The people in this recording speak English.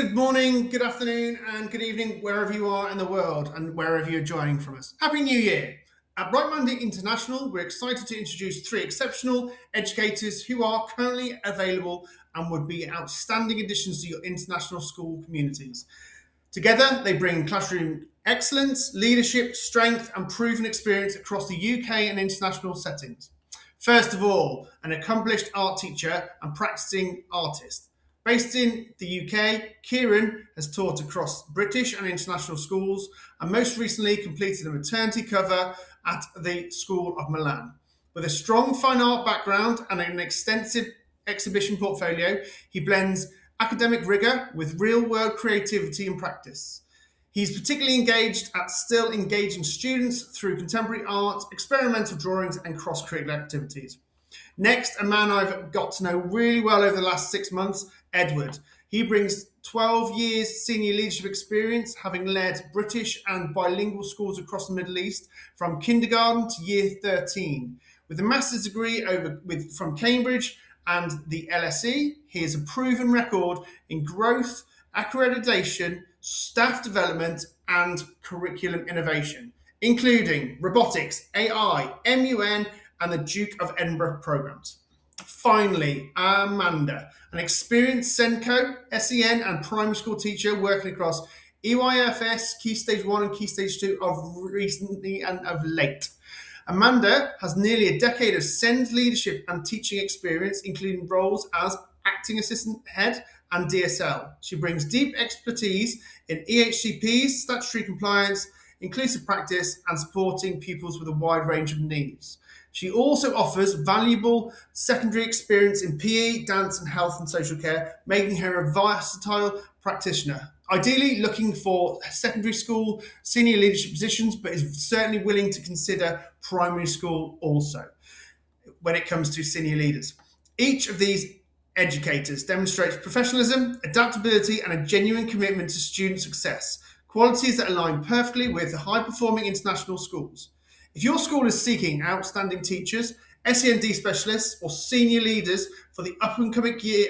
good morning, good afternoon, and good evening, wherever you are in the world and wherever you're joining from us. Happy New Year! At Bright Monday International, we're excited to introduce three exceptional educators who are currently available and would be outstanding additions to your international school communities. Together, they bring classroom excellence, leadership, strength, and proven experience across the UK and international settings. First of all, an accomplished art teacher and practicing artist. Based in the UK, Kieran has taught across British and international schools and most recently completed a maternity cover at the School of Milan. With a strong fine art background and an extensive exhibition portfolio, he blends academic rigour with real-world creativity and practice. He's particularly engaged at still engaging students through contemporary art, experimental drawings and cross-curricular activities. Next, a man I've got to know really well over the last 6 months, Edward. He brings 12 years senior leadership experience, having led British and bilingual schools across the Middle East from kindergarten to year 13. With a master's degree from Cambridge and the LSE, he has a proven record in growth, accreditation, staff development, and curriculum innovation, including robotics, AI, MUN, and the Duke of Edinburgh programs. Finally, Amanda, an experienced SENCO, SEN, and primary school teacher working across EYFS, Key Stage 1 and Key Stage 2 of recently and of late. Amanda has nearly a decade of SEND leadership and teaching experience, including roles as acting assistant head and DSL. She brings deep expertise in EHCPs, statutory compliance, inclusive practice, and supporting pupils with a wide range of needs. She also offers valuable secondary experience in PE, dance, and health and social care, making her a versatile practitioner. Ideally looking for secondary school senior leadership positions, but is certainly willing to consider primary school also when it comes to senior leaders. Each of these educators demonstrates professionalism, adaptability, and a genuine commitment to student success, qualities that align perfectly with high-performing international schools. If your school is seeking outstanding teachers, SEND specialists, or senior leaders for the up-and-coming year